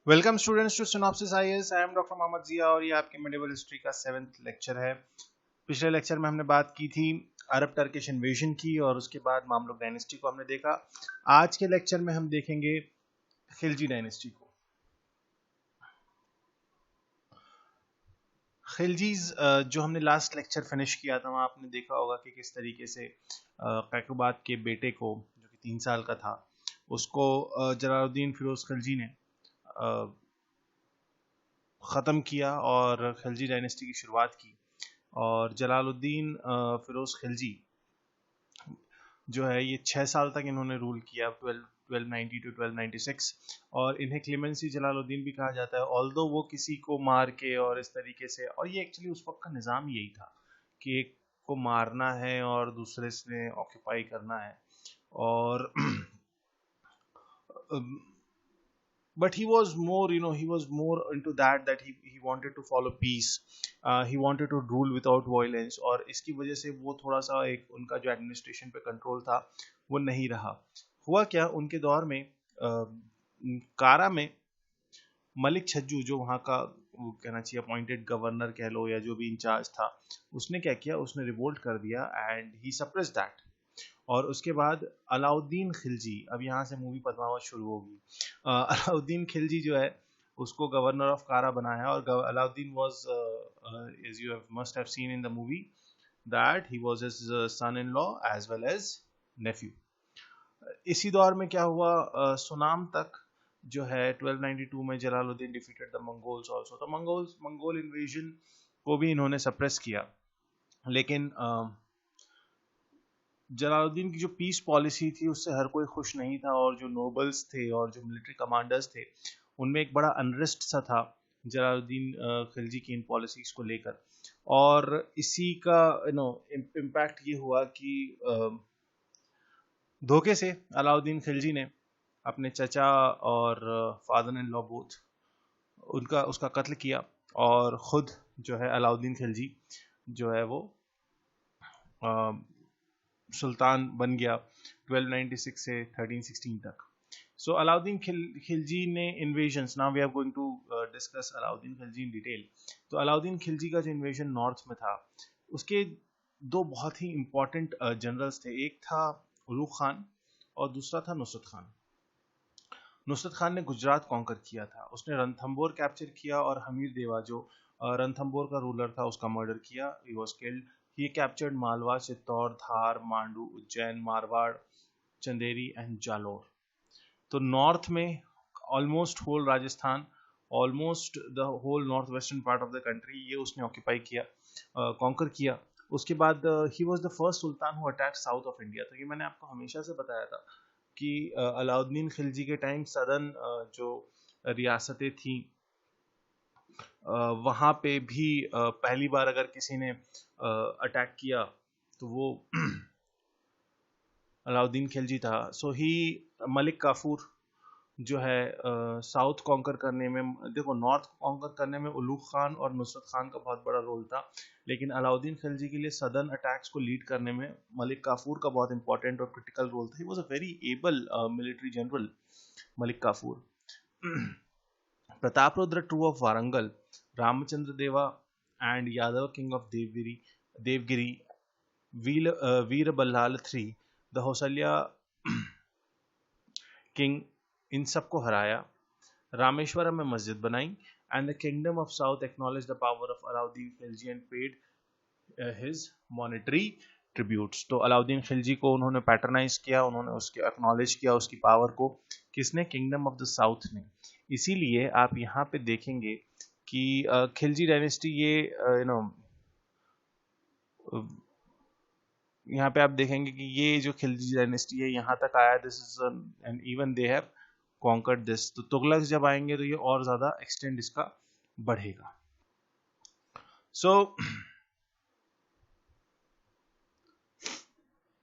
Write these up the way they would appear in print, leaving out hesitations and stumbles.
Welcome students to Synopsis IAS. I am doctor Mohammad Zia और ये आपके मेडिवल हिस्ट्री का 7th लेक्चर है। पिछले लेक्चर में हमने बात की थी अरब टर्किश इन्वेजन की और उसके बाद मामलुक डायनेस्टी को हमने देखा। आज के लेक्चर में हम देखेंगे खिलजी डायनेस्टी को। खिलजीज जो हमने लास्ट लेक्चर फिनिश किया था वहाँ आपने देखा होगा कि किस तरीके से कैकुबाद के बेटे को जो कि 3 साल का था उसको जलालुद्दीन फिरोज खिलजी ने ख़त्म किया और खिलजी डायनेस्टी की शुरुआत की। और जलालुद्दीन फिरोज खिलजी जो है ये 6 साल तक इन्होंने रूल किया 1290 टू 1296 और इन्हें क्लेमेंसी जलालुद्दीन भी कहा जाता है। ऑल्दो वो किसी को मार के और इस तरीके से, और ये एक्चुअली उस वक्त का निज़ाम यही था कि एक को मारना है और दूसरे से ऑक्यूपाई करना है। और but he was more, he was more into that he wanted to follow peace. He wanted to rule without violence और इसकी वजह से वो थोड़ा सा एक उनका जो एडमिनिस्ट्रेशन पे कंट्रोल था वो नहीं रहा। हुआ क्या उनके दौर में कारा में मलिक छज्जू जो वहाँ का वो कहना चाहिए अपॉइंटेड गवर्नर कह लो या जो भी इंचार्ज था, उसने क्या किया, उसने रिवोल्ट कर दिया एंड ही सप्रेस दैट। और उसके बाद अलाउद्दीन खिलजी, अब यहाँ से मूवी पद्मावत शुरू होगी। अलाउद्दीन खिलजी जो है उसको गवर्नर ऑफ कारा बनाया और Alauddin was as you must have seen in the movie that he was his son-in-law as well as nephew. इसी दौर में क्या हुआ, सुनाम तक जो है 1292 में Jalaluddin defeated the Mongols also. तो मंगोल इन्वेजन को भी इन्होंने सप्रेस किया। लेकिन जलालुद्दीन की जो पीस पॉलिसी थी उससे हर कोई खुश नहीं था और जो नोबल्स थे और जो मिलिट्री कमांडर्स थे उनमें एक बड़ा अनरेस्ट सा था जलालुद्दीन खिलजी की इन पॉलिसीज को लेकर। और इसी का इम्पैक्ट ये हुआ कि धोखे से अलाउद्दीन खिलजी ने अपने चचा और फादर इन लॉ बोथ उसका कत्ल किया और खुद जो है अलाउद्दीन खिलजी जो है वो सुल्तान बन गया 1296 से 1316 तक। सो अलाउद्दीन खिलजी ने invasions, now we are going to discuss Alauddin Khilji in detail. तो अलाउद्दीन खिलजी का जो इन्वेजन नॉर्थ में था उसके दो बहुत ही इंपॉर्टेंट जनरल्स थे। एक था उलूग खान और दूसरा था नुसरत खान। नुसरत खान ने गुजरात कॉन्कर किया था, उसने रणथंबोर कैप्चर किया और हमीर देवा जो रणथंबोर का रूलर था उसका मर्डर किया, he was killed. He captured Malwa, Chittor, Dhar, Mandu, Ujjain, Marwar, Chanderi and Jalore. तो नॉर्थ में almost whole Rajasthan, almost the whole north western part of the country ये उसने ऑक्यूपाई किया, कॉन्कर किया। उसके बाद he was the first sultan who attacked south of India. तो ये मैंने आपको हमेशा से बताया था कि अलाउद्दीन खिलजी के टाइम सदर्न जो रियासतें थी वहाँ पे भी पहली बार अगर किसी ने अटैक किया तो वो अलाउद्दीन खिलजी था। सो ही मलिक काफूर जो है साउथ कॉन्कर करने में, देखो नॉर्थ कॉन्कर करने में उलूग खान और नुसरत खान का बहुत बड़ा रोल था, लेकिन अलाउद्दीन खिलजी के लिए सदर्न अटैक्स को लीड करने में मलिक काफूर का बहुत इंपॉर्टेंट और क्रिटिकल रोल था। He was a very able military general Malik Kafur. Prataparudra two of Warangal, Ramachandra Deva and Yadav king of Devagiri, Veer Ballala three, the Hoysala king, इन सबको हराया। रामेश्वरम में मस्जिद बनाई and the kingdom of south acknowledge the power of Alauddin Khilji and paid his monetary tributes. तो अलाउद्दीन खिलजी को उन्होंने पैटर्नाइज किया, उन्होंने उसके एक्नॉलेज किया उसकी पावर को। किसने? किंगडम ऑफ द साउथ ने। इसीलिए आप यहाँ पे देखेंगे कि खिलजी डायनेस्टी ये यहाँ पे आप देखेंगे कि ये जो खिलजी डायनेस्टी है यहाँ तक आया, this is and even they have conquered this. तो तुगलक जब आएंगे तो ये और ज्यादा एक्सटेंड इसका बढ़ेगा। सो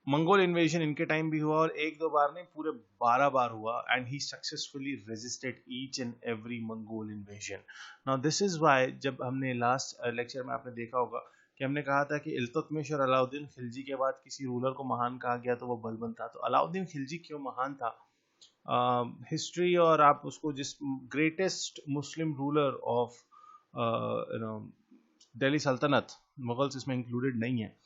मंगोल इन्वेजन इनके टाइम भी हुआ और एक दो बार नहीं पूरे 12 बार हुआ and he successfully resisted each and every Mongol invasion. Now this is why जब हमने लास्ट लेक्चर में आपने देखा होगा कि हमने कहा था कि इल्तुतमिश और अलाउद्दीन खिलजी के बाद किसी रूलर को महान कहा गया तो वो बलबन था। तो अलाउद्दीन खिलजी क्यों महान था? हिस्ट्री और आप उसको जिस greatest Muslim ruler of Delhi सल्तनत, मुगल्स इसमें इंक्लूडेड नहीं है,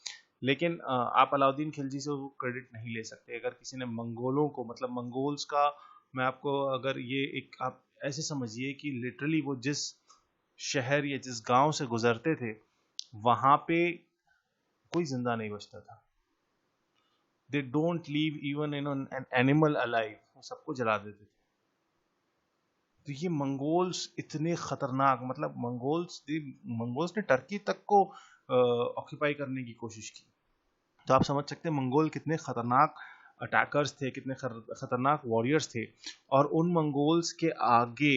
लेकिन आप अलाउद्दीन खिलजी से वो क्रेडिट नहीं ले सकते। अगर किसी ने मंगोलों को, मतलब मंगोल्स का, मैं आपको अगर ये एक, आप ऐसे समझिए कि लिटरली वो जिस शहर या जिस गांव से गुजरते थे वहां पे कोई जिंदा नहीं बचता था। They don't leave even in an animal alive, वो सबको जला देते थे। तो ये मंगोल्स इतने खतरनाक, मतलब मंगोल्स ने टर्की तक को ऑक्यूपाई करने की कोशिश की। तो आप समझ सकते हैं मंगोल कितने खतरनाक अटैकर्स थे, कितने खतरनाक वॉरियर्स थे। और उन मंगोल्स के आगे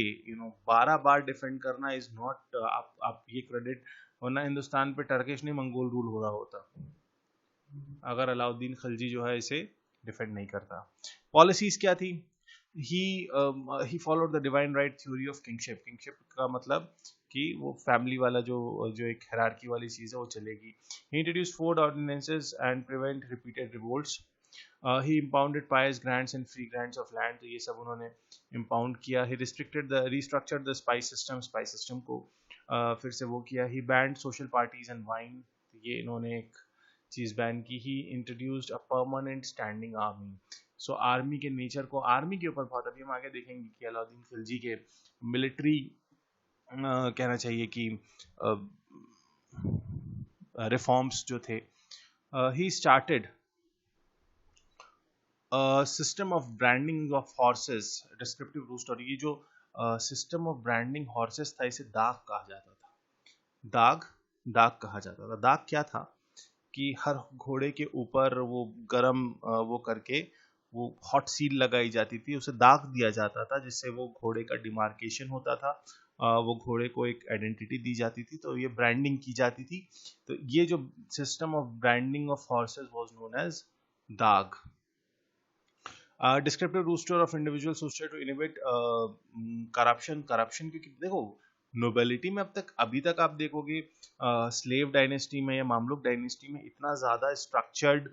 12 बार डिफेंड करना इज नॉट, आप ये क्रेडिट, वरना हिंदुस्तान पे टर्किश नहीं मंगोल रूल हो रहा होता अगर अलाउद्दीन खिलजी जो है इसे डिफेंड नहीं करता। पॉलिसीज क्या थी? he followed the divine right theory of kingship का मतलब कि वो फैमिली वाला जो जो एक हायरार्की वाली चीज है वो चलेगी। he introduced four ordinances and prevent repeated revolts. He impounded pious grants and free grants of land, तो ये सब उन्होंने impound किया। he restructured the spice system को फिर से वो किया। he banned social parties and wine, ये इन्होंने एक चीज बैन की। He introduced a permanent standing army. So army के नेचर को, आर्मी के ऊपर बहुत, अभी हम आगे देखेंगे कि अलाउद्दीन खिलजी के मिलिट्री कहना चाहिए कि रिफॉर्म्स जो थे। He started system of branding of horses, descriptive roster. ये जो सिस्टम ऑफ ब्रांडिंग हॉर्सेस था इसे दाग कहा जाता था। दाग कहा जाता था। दाग क्या था कि हर घोड़े के ऊपर वो गरम वो करके वो हॉट सील लगाई जाती थी, उसे दाग दिया जाता था जिससे वो घोड़े का डिमार्केशन होता था, वो घोड़े को एक आइडेंटिटी दी जाती थी, तो ये ब्रांडिंग की जाती थी। तो ये जो system of branding of horses was known as dagh. Descriptive roster of individual society to innovate corruption, क्योंकि देखो नोबेलिटी में अब तक, अभी तक आप देखोगे स्लेव डायनेस्टी में या मामलुक डायनेस्टी में इतना ज्यादा स्ट्रक्चर्ड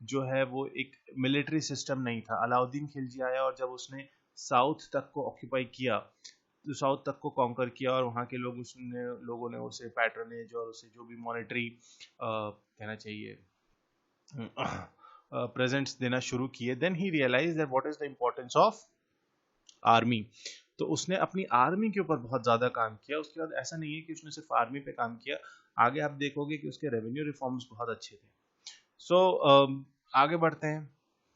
जो है वो एक मिलिट्री सिस्टम नहीं था। अलाउद्दीन खिलजी आया और जब उसने साउथ तक को ऑक्यूपाई किया, तो साउथ तक को कॉन्कर किया और वहाँ के लोगों ने उसे पैट्रनेज और उसे जो भी मॉनेटरी कहना चाहिए प्रेजेंट्स देना शुरू किए। Then he realise that what is the importance of army. तो उसने अपनी आर्मी के ऊपर बहुत ज्यादा काम किया। उसके बाद ऐसा नहीं है कि उसने सिर्फ आर्मी पे काम किया, आगे आप देखोगे कि उसके रेवेन्यू रिफॉर्म्स बहुत अच्छे थे। सो आगे बढ़ते हैं,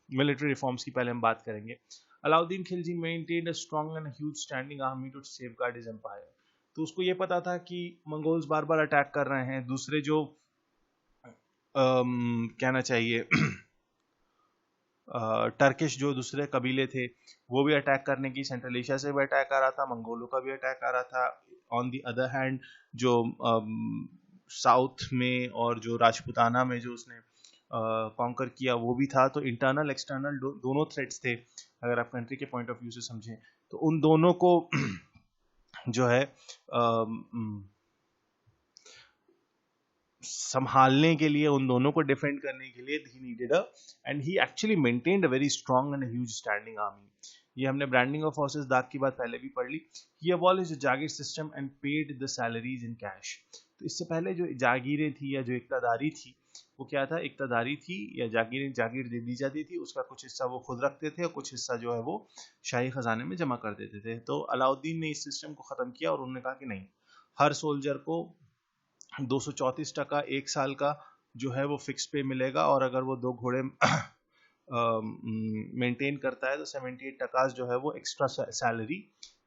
मिलिट्री रिफॉर्म्स की पहले हम बात करेंगे। Alauddin Khilji maintained a strong and huge standing army to safeguard his empire. तो उसको ये पता था कि मंगोल्स बार बार अटैक कर रहे हैं, दूसरे जो कहना चाहिए टर्किश जो दूसरे कबीले थे वो भी अटैक करने की, सेंट्रल एशिया से भी अटैक आ रहा था, मंगोलों का भी अटैक आ रहा था। ऑन दी अदर हैंड जो साउथ में और जो राजपुताना में जो उसने कॉन्कर किया वो भी था। तो इंटरनल एक्सटर्नल दोनों थ्रेट्स थे अगर आप कंट्री के पॉइंट ऑफ व्यू से समझें। तो उन दोनों को जो है संभालने के लिए, उन दोनों को डिफेंड करने के लिए he needed a, and he actually maintained a very strong and huge standing army. ये हमने ब्रांडिंग ऑफ हॉर्सेस दाग की बात पहले भी पढ़ ली। He abolished the jagir system and paid the salaries in cash. तो इससे पहले जो जागीरें थी या जो इक्तादारी थी वो क्या था, इक्तादारी थी या जागीर दे दी जाती थी, उसका कुछ हिस्सा वो खुद रखते थे और कुछ हिस्सा जो है वो शाही खजाने में जमा कर देते थे। तो अलाउद्दीन ने इस सिस्टम को खत्म किया और उन्होंने कहा कि नहीं, हर सोल्जर को 234% एक साल का जो है वो फिक्स पे मिलेगा, और अगर वो 2 घोड़े मेंटेन करता है तो 78% जो है वो एक्स्ट्रा सैलरी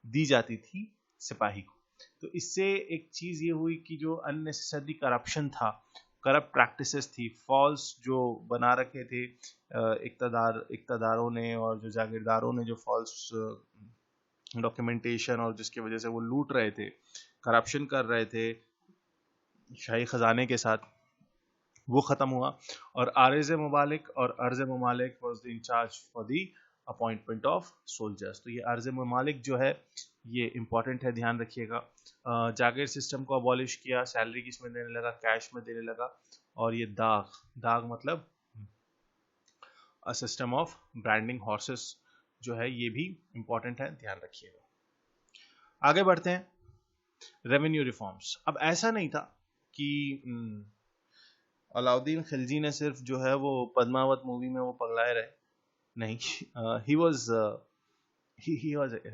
दी जाती थी सिपाही को। तो इससे एक चीज ये हुई कि जो अननेसेसरी करप्शन था, करप्ट प्रैक्टिसेस थी, फॉल्स जो बना रखे थे इक्तदारों ने और जो जागीरदारों ने, जो फॉल्स डॉक्यूमेंटेशन और जिसकी वजह से वो लूट रहे थे, करप्शन कर रहे थे शाही खजाने के साथ, वो खत्म हुआ। और आरज ममालिक और अर्ज ममालिक was the incharge for the appointment of soldiers. तो ये अर्ज ममालिक जो है ये इंपॉर्टेंट है, ध्यान रखिएगा। जागीर सिस्टम को अबॉलिश किया, सैलरी किसमें देने लगा, कैश में देने लगा। और ये दाग मतलब अ सिस्टम ऑफ ब्रांडिंग हॉर्सेस जो है ये भी इंपॉर्टेंट है, ध्यान रखिएगा। आगे बढ़ते हैं, रेवेन्यू रिफॉर्म्स। अब ऐसा नहीं था कि अलाउद्दीन खिलजी ने सिर्फ जो है वो पद्मावत मूवी में वो पगलाए रहे, नहीं, he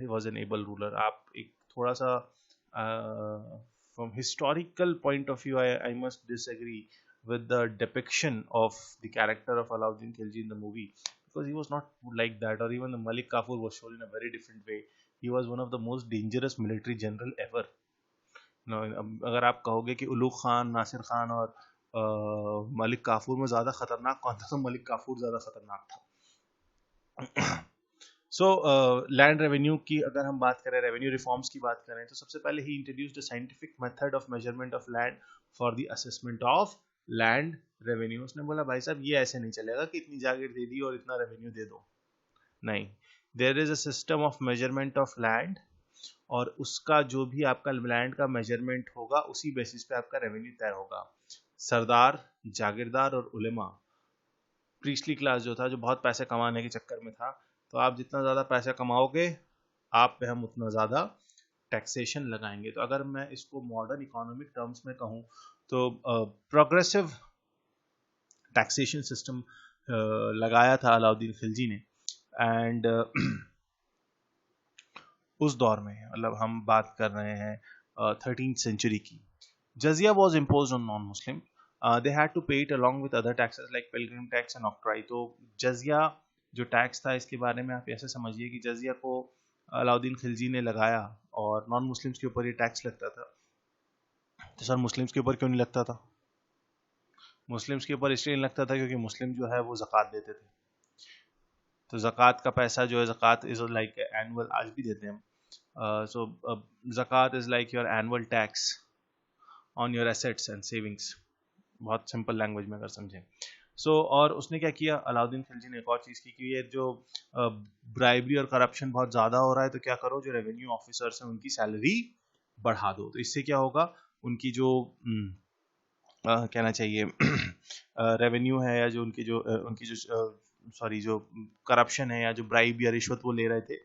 was an able ruler. आप एक थोड़ा सा from historical point of view I must disagree with the depiction of the character of Alauddin Khilji in the movie, because he was not like that, or even the Malik Kafur was shown in a very different way. He was one of the most dangerous military general ever. No, अगर आप कहोगे कि उलूग खान, नासिर खान और मलिक काफूर में ज़्यादा खतरनाक कौन था, तो मलिक काफूर ज़्यादा खतरनाक था। सो लैंड रेवेन्यू की अगर हम बात करें, रेवेन्यू रिफॉर्म्स की बात करें, तो सबसे पहले he introduced a scientific method of measurement of land for the assessment of land revenue. उसने बोला भाई साहब ये ऐसे नहीं चलेगा कि इतनी जागीर दे दी और इतना रेवेन्यू दे दो, नहीं, there is a system of measurement of land, और उसका जो भी आपका लैंड का मेजरमेंट होगा उसी बेसिस पे आपका रेवेन्यू तय होगा। सरदार, जागीरदार और उलेमा, प्रीस्टली क्लास जो था, जो बहुत पैसे कमाने के चक्कर में था, तो आप जितना ज़्यादा पैसा कमाओगे आप पे हम उतना ज़्यादा टैक्सेशन लगाएंगे। तो अगर मैं इसको मॉडर्न इकोनॉमिक टर्म्स में कहूँ तो प्रोग्रेसिव टैक्सेशन सिस्टम लगाया था अलाउद्दीन खिलजी ने। एंड उस दौर में, मतलब हम बात कर रहे हैं 13th सेंचुरी की, jizya was imposed on non Muslim, they had to pay it along with other taxes like pilgrim tax and octroi। तो जजिया जो टैक्स था, इसके बारे में आप ऐसे समझिए कि जजिया को अलाउद्दीन खिलजी ने लगाया और नॉन मुस्लिम्स के ऊपर ये टैक्स लगता था। तो सर मुस्लिम्स के ऊपर क्यों नहीं लगता था? मुस्लिम्स के ऊपर इसलिए नहीं लगता था क्योंकि मुस्लिम जो है वो ज़कात देते थे। तो ज़कात का पैसा जो है, ज़कात इज लाइक एनुअल, आज भी देते हैं, so zakat is like your annual tax on your assets and savings, बहुत सिंपल लैंग्वेज में अगर समझें। और उसने क्या किया, अलाउद्दीन खिलजी ने एक और चीज़ की कि ये जो ब्राइबरी और करप्शन बहुत ज़्यादा हो रहा है, तो क्या करो, जो रेवेन्यू ऑफिसर्स हैं उनकी सैलरी बढ़ा दो। तो इससे क्या होगा, उनकी जो कहना चाहिए रेवेन्यू है, या जो उनकी जो सॉरी जो करप्शन है या जो ब्राइब या रिश्वत वो ले रहे थे,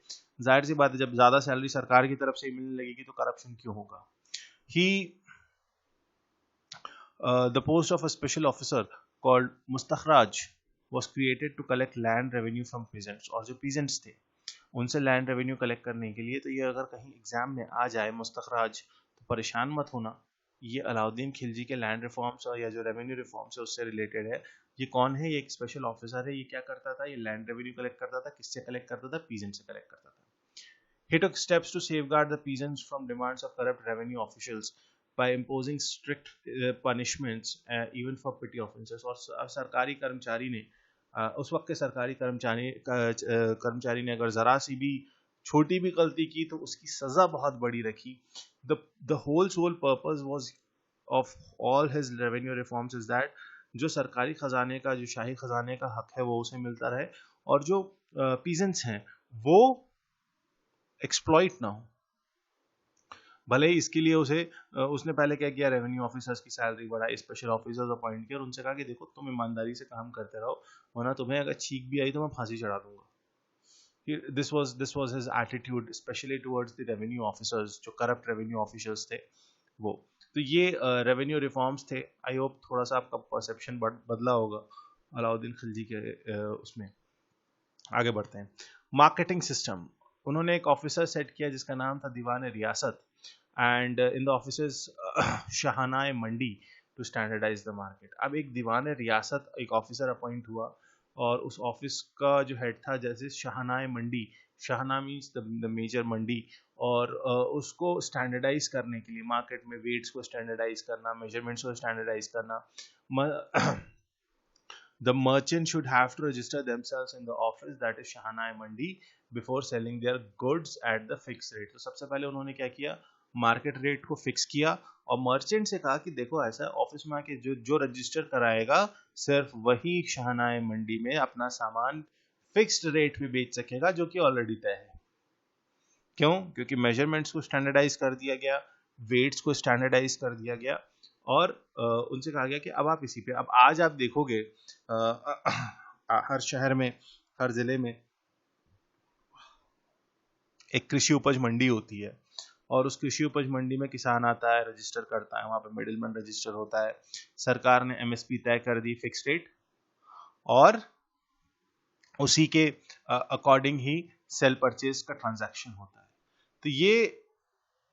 जाहिर सी बात है जब ज़्यादा सैलरी सरकार की तरफ से मिलने लगेगी तो करप्शन क्यों होगा। ही the post of a special officer called Mustakhraj was created to collect land revenue from peasants। और जो peasants थे उनसे land revenue collect करने के लिए, तो ये अगर कहीं एग्जाम में आ जाए मुस्तखराज, तो परेशान मत होना, ये अलाउद्दीन खिलजी के लैंड रिफॉर्म्स और या जो रेवेन्यू रिफॉर्म्स है उससे रिलेटेड है। ये कौन है? ये एक स्पेशल ऑफिसर है। ये क्या करता था? ये लैंड रेवेन्यू कलेक्ट करता था। किससे कलेक्ट करता था? पीजेंट से कलेक्ट करता था। He took steps to safeguard the peasants from demands of corrupt revenue officials by imposing strict punishments even for petty offences। और सरकारी कर्मचारी ने उस वक्त के सरकारी कर्मचारी ने अगर ज़रा सी भी छोटी भी गलती की तो उसकी सज़ा बहुत बड़ी रखी। the whole sole purpose was of all his revenue reforms is that जो सरकारी खजाने का, जो शाही खजाने का हक है वो उसे मिलता रहे, और जो पीजेंट्स हैं वो एक्सप्लॉइट ना हो। भले ही इसके लिए उसने पहले क्या किया, रेवेन्यू ऑफिसर्स की सैलरी बढ़ाई, स्पेशल ऑफिसर्स अपॉइंट किया और उनसे कहा कि देखो तुम ईमानदारी से काम करते रहो, वरना तुम्हें अगर छींक भी आई तो मैं फांसी चढ़ा दूंगा। This was his attitude specially towards the revenue officers, जो करप्ट रेवेन्यू ऑफिसर्स थे वो। तो ये रेवेन्यू रिफॉर्म्स थे। आई होप थोड़ा सा आपका परसेप्शन बदला होगा अलाउद्दीन खिलजी के उसमें। आगे बढ़ते हैं, मार्केटिंग सिस्टम। उन्होंने एक ऑफिसर सेट किया जिसका नाम था Diwan Riyasat, and in the office Shahna Mandi to standardise the market. अब एक दीवान रियासत, एक ऑफिसर अपॉइंट हुआ और उस ऑफिस का जो हेड था जैसे शाहनाए मंडी, शाहना मीन्स द मेजर मंडी, और उसको स्टैंडर्डाइज करने के लिए मार्केट में वेट्स को स्टैंडर्डाइज करना, मेजरमेंट्स को स्टैंडर्डाइज करना। The merchant should have to register themselves in the office, that is Shahanai Mandi, before selling their goods at the fixed rate। तो सबसे पहले उन्होंने क्या किया, मार्केट रेट को फिक्स किया और मर्चेंट से कहा कि देखो ऐसा ऑफिस में आके जो रजिस्टर कराएगा सिर्फ वही शाहनाए मंडी में अपना सामान फिक्स्ड रेट में बेच सकेगा, जो कि ऑलरेडी तय है। क्यों? क्योंकि मेजरमेंट्स को स्टैंडर्डाइज कर दिया गया, वेट्स को स्टैंडर्डाइज कर दिया गया, और उनसे कहा गया कि अब आप इसी पे, अब आज आप देखोगे हर शहर में, हर जिले में एक कृषि उपज मंडी होती है, और उस कृषि उपज मंडी में किसान आता है, रजिस्टर करता है, वहां पे मिडिलमैन रजिस्टर होता है, सरकार ने एमएसपी तय कर दी फिक्स रेट, और उसी के अकॉर्डिंग ही सेल परचेज का ट्रांजैक्शन होता है। तो ये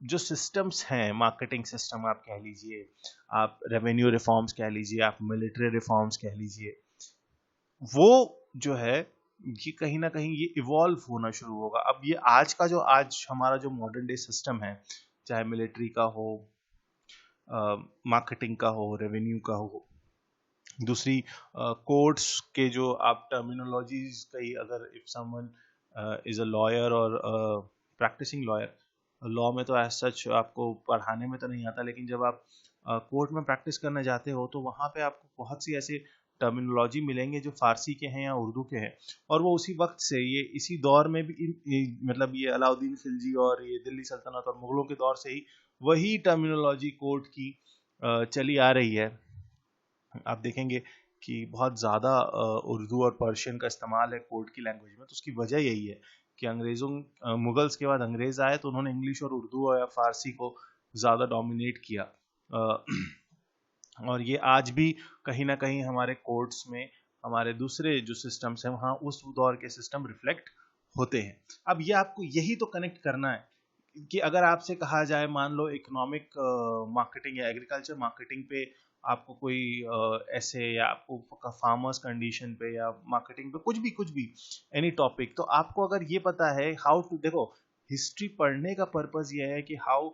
जो सिस्टम्स हैं, मार्केटिंग सिस्टम आप कह लीजिए, आप रेवेन्यू रिफॉर्म्स कह लीजिए, आप मिलिट्री रिफॉर्म्स कह लीजिए, वो जो है ये कहीं ना कहीं ये इवॉल्व होना शुरू होगा। अब ये आज हमारा जो मॉडर्न डे सिस्टम है, चाहे मिलिट्री का हो, मार्केटिंग का हो, रेवेन्यू का हो, दूसरी कोर्ट्स के जो आप टर्मिनोलॉजीज कही, अगर if someone is a lawyer और प्रैक्टिसिंग लॉयर, लॉ में तो एज सच आपको पढ़ाने में तो नहीं आता, लेकिन जब आप कोर्ट में प्रैक्टिस करने जाते हो तो वहाँ पे आपको बहुत सी ऐसे टर्मिनोलॉजी मिलेंगे जो फारसी के हैं या उर्दू के हैं, और वो उसी वक्त से, ये इसी दौर में भी मतलब ये अलाउद्दीन खिलजी और ये दिल्ली सल्तनत और मुगलों के दौर से ही वही टर्मिनोलॉजी कोर्ट की चली आ रही है। आप देखेंगे कि बहुत ज़्यादा उर्दू और पर्शियन का इस्तेमाल है कोर्ट की लैंग्वेज में। तो उसकी वजह यही है कि मुगल्स के बाद अंग्रेज आए तो उन्होंने इंग्लिश और उर्दू या फारसी को ज़्यादा डोमिनेट किया, और ये आज भी कहीं ना कहीं हमारे कोर्ट्स में, हमारे दूसरे जो सिस्टम्स हैं वहाँ उस दौर के सिस्टम रिफ्लेक्ट होते हैं। अब ये आपको यही तो कनेक्ट करना है कि अगर आपसे कहा जाए, मान लो इकोनॉमिक मार्केटिंग या एग्रीकल्चर मार्केटिंग पे आपको कोई ऐसे, या आपको फार्मर्स कंडीशन पे या मार्केटिंग पे कुछ भी एनी टॉपिक, तो आपको अगर ये पता है हाउ टू, देखो हिस्ट्री पढ़ने का पर्पस ये है कि how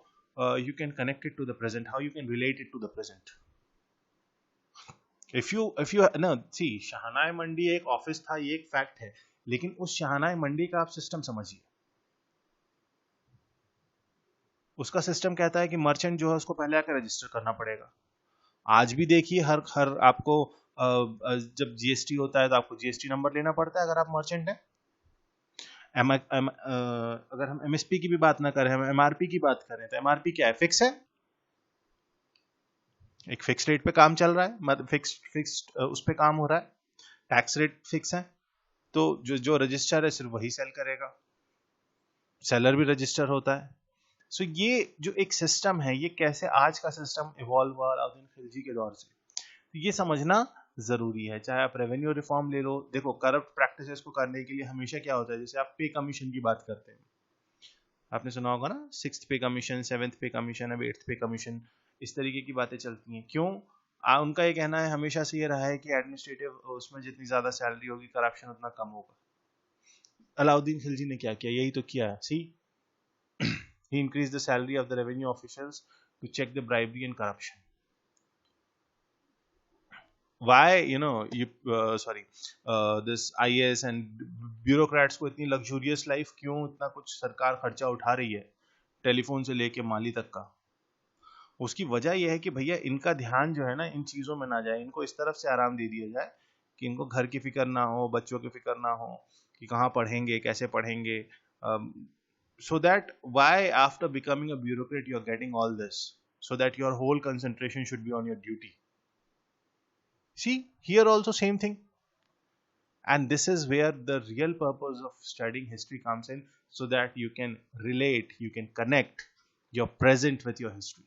you can connect it to the present, how you can relate it to the present. If you ना सी, शहनाई मंडी एक ऑफिस था, ये एक फैक्ट है, लेकिन उस शहनाई मंडी का आप सिस्टम समझिए। उसका सिस्टम कहता है कि मर्चेंट जो है उसको पहले आकर रजिस्टर करना पड़ेगा। आज भी देखिए हर हर आपको जब जीएसटी होता है तो आपको जीएसटी नंबर लेना पड़ता है अगर आप मर्चेंट हैं। अगर हम एमएसपी की भी बात ना करें, हम एमआरपी की बात करें, तो एमआरपी क्या है? फिक्स है, एक फिक्स रेट पे काम चल रहा है, मतलब फिक्स्ड उस पे काम हो रहा है, टैक्स रेट फिक्स है, तो जो रजिस्टर है सिर्फ वही सेल करेगा, सेलर भी रजिस्टर होता है। सो ये जो एक सिस्टम है, ये कैसे आज का सिस्टम इवॉल्व हुआ अलाउद्दीन खिलजी के दौर से, तो ये समझना जरूरी है। चाहे आप रेवेन्यू रिफॉर्म ले लो, देखो करप्ट प्रैक्टिसेस को करने के लिए हमेशा क्या होता है, जैसे आप पे कमीशन की बात करते हैं, आपने सुना होगा ना, 6th पे कमीशन, 7th पे कमीशन, अब 8th पे कमीशन, इस तरीके की बातें चलती हैं। क्यों? उनका ये कहना है, हमेशा से ये रहा है कि एडमिनिस्ट्रेटिव उसमें जितनी ज्यादा सैलरी होगी, करप्शन उतना कम होगा। अलाउद्दीन खिलजी ने क्या किया? यही तो किया है। सी, he increased the salary of the revenue officials to check the bribery and corruption. Why, this IAS and bureaucrats को इतनी luxurious life क्यों, इतना कुछ सरकार खर्चा उठा रही है, टेलीफोन से लेके माली तक का? उसकी वजह यह है कि भैया इनका ध्यान जो है ना इन चीजों में ना जाए, इनको इस तरफ से आराम दे दिया जाए कि इनको घर की फिक्र ना हो, बच्चों की फिक्र ना हो कि कहाँ पढ़ेंगे, कैसे पढ़ेंगे, so that why after becoming a bureaucrat you're getting all this, so that your whole concentration should be on your duty. See, here also same thing, and this is where the real purpose of studying history comes in, so that you can relate, you can connect your present with your history.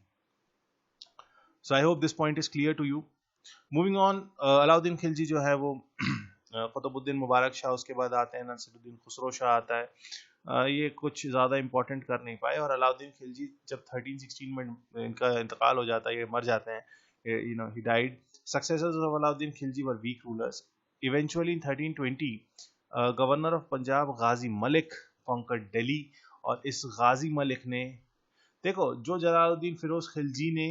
So I hope this point is clear to you. Moving on, Alauddin Khilji जो है वो कुतुबुद्दीन मुबारक शाह, उसके बाद आते हैं नसीरुद्दीन खुसरो शाह आता है, ये कुछ ज़्यादा इंपॉर्टेंट कर नहीं पाए, और अलाउद्दीन खिलजी जब 1316 में इनका इंतकाल हो जाता है, ये मर जाते हैं, he died. Successors of Alauddin Khilji were weak rulers. Eventually in 1320, governor of Punjab Ghazi Malik conquered Delhi, और इस गाजी मलिक ने, देखो जो जलालुद्दीन फिरोज खिलजी ने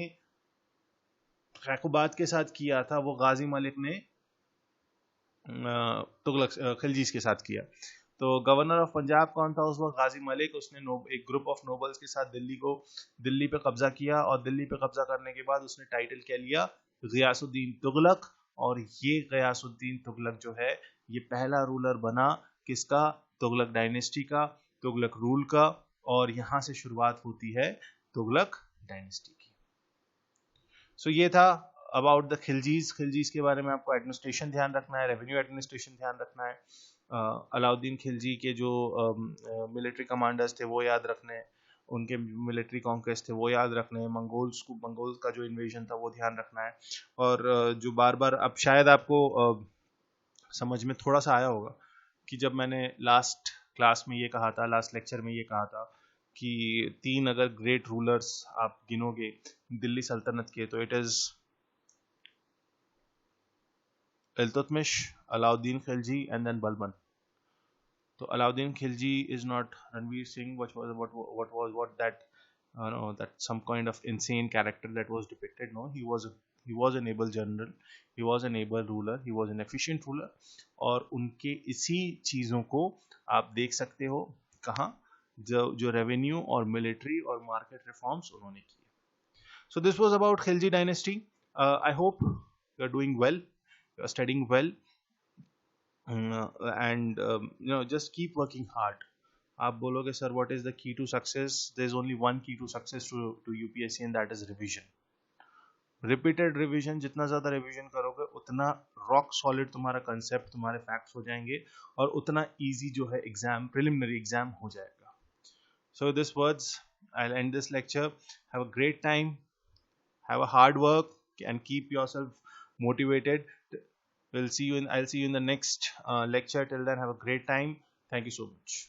खैकुबाद के साथ किया था, वो गाजी मलिक ने तुगलक खिलजी के साथ किया। तो गवर्नर ऑफ पंजाब कौन था उस वक्त? गाजी मलिक। उसने एक ग्रुप ऑफ नोबल्स के साथ दिल्ली पे कब्जा किया, और दिल्ली पे कब्जा करने के बाद उसने टाइटल क्या लिया? गियासुद्दीन तुगलक। और ये गियासुद्दीन तुगलक जो है, ये पहला रूलर बना किसका? तुगलक डायनेस्टी का, तुगलक रूल का, और यहां से शुरुआत होती है तुगलक डायनेस्टी की। सो ये था अबाउट द खिलजीज के बारे में। आपको एडमिनिस्ट्रेशन ध्यान रखना है, रेवेन्यू एडमिनिस्ट्रेशन ध्यान रखना है, अलाउद्दीन खिलजी के जो मिलिट्री कमांडर्स थे वो याद रखने हैं, उनके मिलिट्री कॉन्क्वेस्ट थे वो याद रखने हैं, मंगोल्स का जो इन्वेजन था वो ध्यान रखना है। और जो बार बार अब शायद आपको समझ में थोड़ा सा आया होगा कि जब मैंने लास्ट क्लास में ये कहा था, लास्ट लेक्चर में ये कहा था कि 3 अगर ग्रेट रूलर्स आप गिनोगे दिल्ली सल्तनत के, तो it is Iltutmish, Alauddin Khilji and then Balban. तो Alauddin Khilji is not Ranveer Singh, what that no, that some kind of insane character that was depicted. No, he was an able general, he was an able ruler, he was an efficient ruler। और उनके इसी चीज़ों को आप देख सकते हो कहाँ, जो रेवेन्यू और मिलिट्री और मार्केट रिफॉर्म्स उन्होंने किए। So this was about Khilji dynasty. I hope you are doing well, you are studying well, and just keep working hard। आप बोलोगे sir what is the key to success, there is only one key to success to UPSC and that is revision. Repeated revision, जितना ज़्यादा revision करोगे उतना rock solid तुम्हारा concept, तुम्हारे facts हो जाएंगे और उतना इजी जो है एग्जाम, प्रिलिमिनरी एग्जाम हो जाएगा। So this words, I will and this lecture. Have a great time, have a hard work, and keep yourself motivated। I'll see you in the next lecture. Till then, have a great time. Thank you so much.